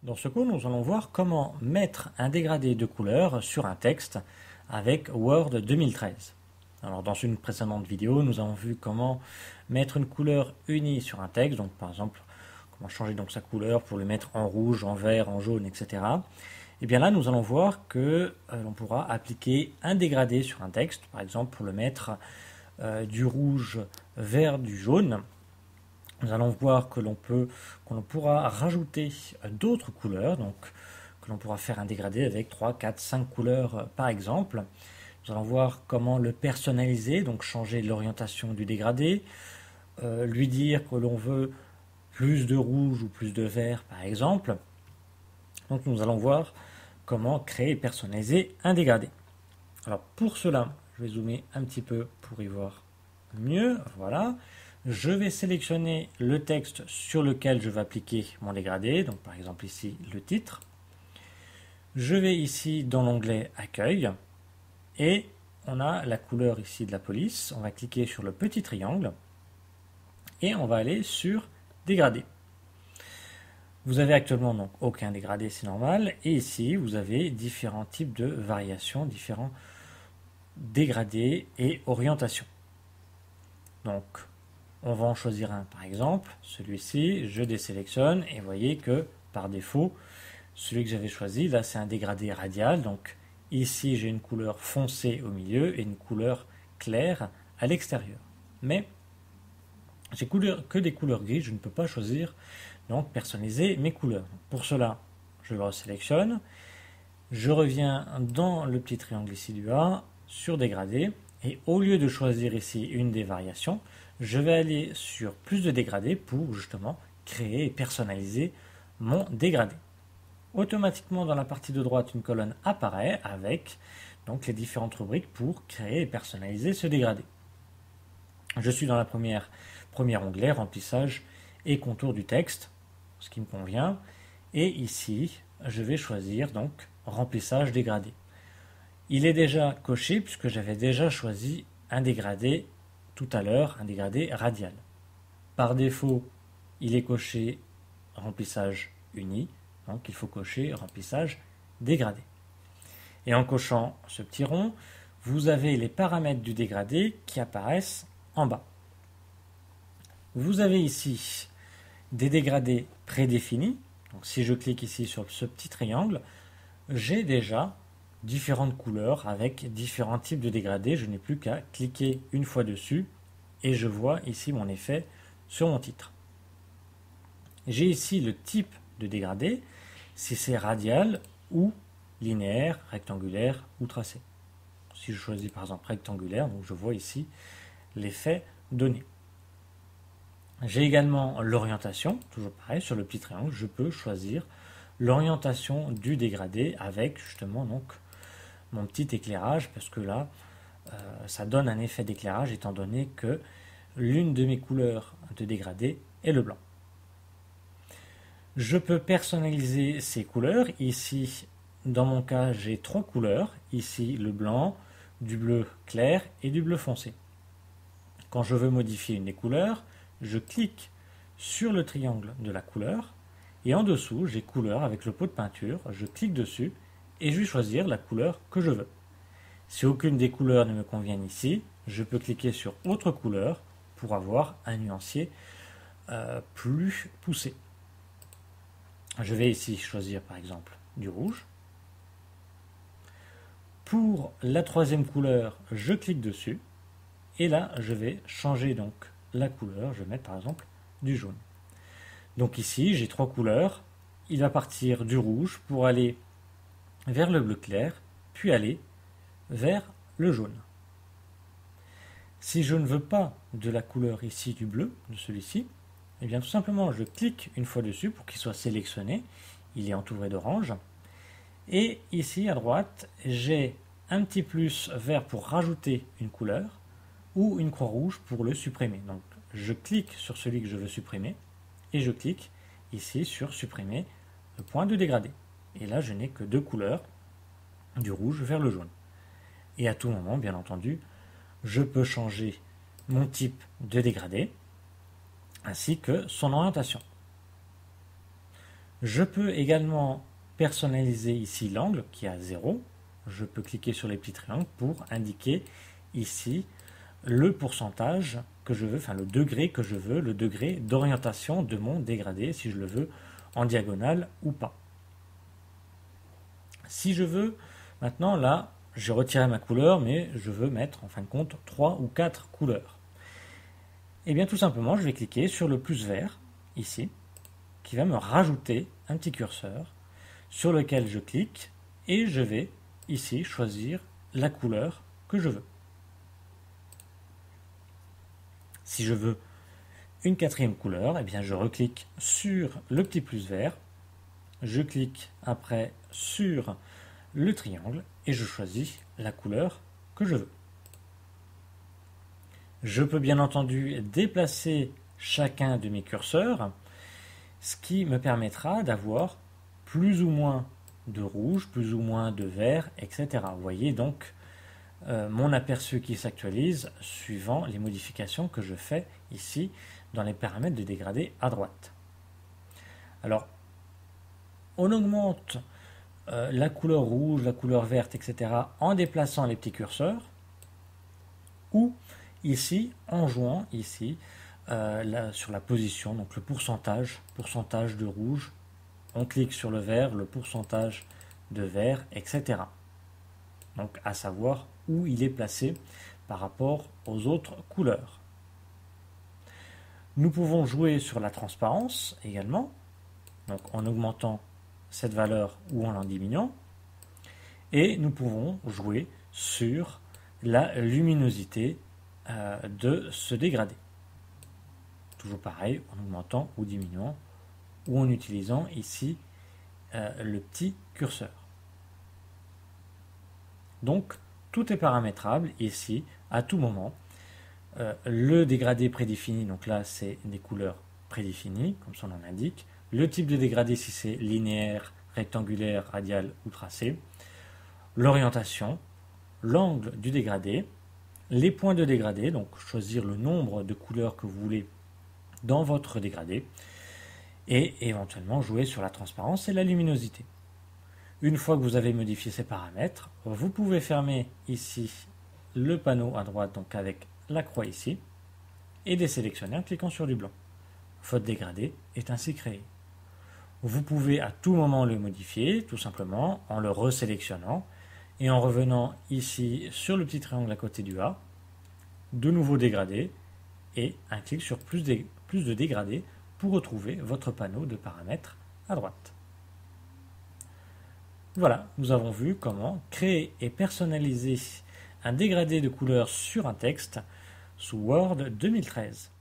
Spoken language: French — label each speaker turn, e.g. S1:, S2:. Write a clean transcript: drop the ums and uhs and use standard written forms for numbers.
S1: Dans ce cours, nous allons voir comment mettre un dégradé de couleur sur un texte avec Word 2013. Alors, dans une précédente vidéo, nous avons vu comment mettre une couleur unie sur un texte, donc par exemple, comment changer donc sa couleur pour le mettre en rouge, en vert, en jaune, etc. Et bien là, nous allons voir que l'on pourra appliquer un dégradé sur un texte, par exemple pour le mettre du rouge vers du jaune. Nous allons voir que l'on pourra rajouter d'autres couleurs, donc que l'on pourra faire un dégradé avec 3, 4, 5 couleurs par exemple. Nous allons voir comment le personnaliser, donc changer l'orientation du dégradé, lui dire que l'on veut plus de rouge ou plus de vert par exemple. Donc nous allons voir comment créer et personnaliser un dégradé. Alors pour cela, je vais zoomer un petit peu pour y voir mieux. Voilà. Je vais sélectionner le texte sur lequel je vais appliquer mon dégradé, donc par exemple ici le titre. Je vais ici dans l'onglet Accueil et on a la couleur ici de la police. On va cliquer sur le petit triangle et on va aller sur Dégradé. Vous avez actuellement donc aucun dégradé, c'est normal, et ici vous avez différents types de variations, différents dégradés et orientations. Donc on va en choisir un par exemple, celui-ci, je désélectionne et vous voyez que par défaut, celui que j'avais choisi, là c'est un dégradé radial, donc ici j'ai une couleur foncée au milieu et une couleur claire à l'extérieur. Mais j'ai que des couleurs grises, je ne peux pas choisir, donc personnaliser mes couleurs. Pour cela, je le resélectionne, je reviens dans le petit triangle ici du bas, sur dégradé, et au lieu de choisir ici une des variations, je vais aller sur plus de dégradés pour justement créer et personnaliser mon dégradé. Automatiquement dans la partie de droite, une colonne apparaît avec donc les différentes rubriques pour créer et personnaliser ce dégradé. Je suis dans la premier onglet, remplissage et contour du texte, ce qui me convient. Et ici, je vais choisir donc remplissage dégradé. Il est déjà coché puisque j'avais déjà choisi un dégradé tout à l'heure, un dégradé radial. Par défaut, il est coché remplissage uni, donc il faut cocher remplissage dégradé. Et en cochant ce petit rond, vous avez les paramètres du dégradé qui apparaissent en bas. Vous avez ici des dégradés prédéfinis. Donc si je clique ici sur ce petit triangle, j'ai déjà différentes couleurs avec différents types de dégradés. Je n'ai plus qu'à cliquer une fois dessus et je vois ici mon effet sur mon titre. J'ai ici le type de dégradé, si c'est radial ou linéaire, rectangulaire ou tracé. Si je choisis par exemple rectangulaire, donc je vois ici l'effet donné. J'ai également l'orientation, toujours pareil, sur le petit triangle, je peux choisir l'orientation du dégradé avec justement donc mon petit éclairage, parce que là, ça donne un effet d'éclairage étant donné que l'une de mes couleurs de dégradé est le blanc. Je peux personnaliser ces couleurs. Ici, dans mon cas, j'ai 3 couleurs. Ici, le blanc, du bleu clair et du bleu foncé. Quand je veux modifier une des couleurs, je clique sur le triangle de la couleur et en dessous, j'ai couleur avec le pot de peinture. Je clique dessus et je vais choisir la couleur que je veux. Si aucune des couleurs ne me convient ici, je peux cliquer sur autre couleur pour avoir un nuancier plus poussé. Je vais ici choisir par exemple du rouge. Pour la troisième couleur, je clique dessus et là je vais changer donc la couleur, je vais mettre par exemple du jaune. Donc ici j'ai 3 couleurs, il va partir du rouge pour aller vers le bleu clair, puis aller vers le jaune. Si je ne veux pas de la couleur ici du bleu, de celui-ci, eh bien tout simplement je clique une fois dessus pour qu'il soit sélectionné, il est entouré d'orange. Et ici à droite, j'ai un petit plus vert pour rajouter une couleur ou une croix rouge pour le supprimer. Donc je clique sur celui que je veux supprimer et je clique ici sur supprimer le point de dégradé. Et là je n'ai que 2 couleurs, du rouge vers le jaune. Et à tout moment, bien entendu, je peux changer mon type de dégradé ainsi que son orientation. Je peux également personnaliser ici l'angle qui est à 0. Je peux cliquer sur les petits triangles pour indiquer ici le pourcentage que je veux, enfin le degré que je veux, le degré d'orientation de mon dégradé, si je le veux en diagonale ou pas. Si je veux, maintenant là, j'ai retiré ma couleur, mais je veux mettre en fin de compte 3 ou 4 couleurs. Et bien tout simplement, je vais cliquer sur le plus vert, ici, qui va me rajouter un petit curseur sur lequel je clique et je vais ici choisir la couleur que je veux. Si je veux une quatrième couleur, eh bien je reclique sur le petit plus vert, je clique après sur le triangle et je choisis la couleur que je veux. Je peux bien entendu déplacer chacun de mes curseurs, ce qui me permettra d'avoir plus ou moins de rouge, plus ou moins de vert, etc. Vous voyez donc mon aperçu qui s'actualise suivant les modifications que je fais ici dans les paramètres de dégradé à droite. Alors, on augmente la couleur rouge, la couleur verte, etc. en déplaçant les petits curseurs ou ici en jouant ici sur la position, donc le pourcentage de rouge. On clique sur le vert, le pourcentage de vert, etc. Donc à savoir où il est placé par rapport aux autres couleurs. Nous pouvons jouer sur la transparence également, donc en augmentant cette valeur ou en diminuant. Et nous pouvons jouer sur la luminosité de ce dégradé. Toujours pareil, en augmentant ou diminuant, ou en utilisant ici le petit curseur. Donc, tout est paramétrable ici, à tout moment. Le dégradé prédéfini, donc là, c'est des couleurs prédéfinies, comme son nom l'indique. Le type de dégradé, si c'est linéaire, rectangulaire, radial ou tracé. L'orientation, l'angle du dégradé, les points de dégradé, donc choisir le nombre de couleurs que vous voulez dans votre dégradé, et éventuellement jouer sur la transparence et la luminosité. Une fois que vous avez modifié ces paramètres, vous pouvez fermer ici le panneau à droite, donc avec la croix ici, et désélectionner en cliquant sur du blanc. Votre dégradé est ainsi créé. Vous pouvez à tout moment le modifier, tout simplement en le resélectionnant et en revenant ici sur le petit triangle à côté du A, de nouveau dégradé, et un clic sur plus de dégradé pour retrouver votre panneau de paramètres à droite. Voilà, nous avons vu comment créer et personnaliser un dégradé de couleurs sur un texte sous Word 2013.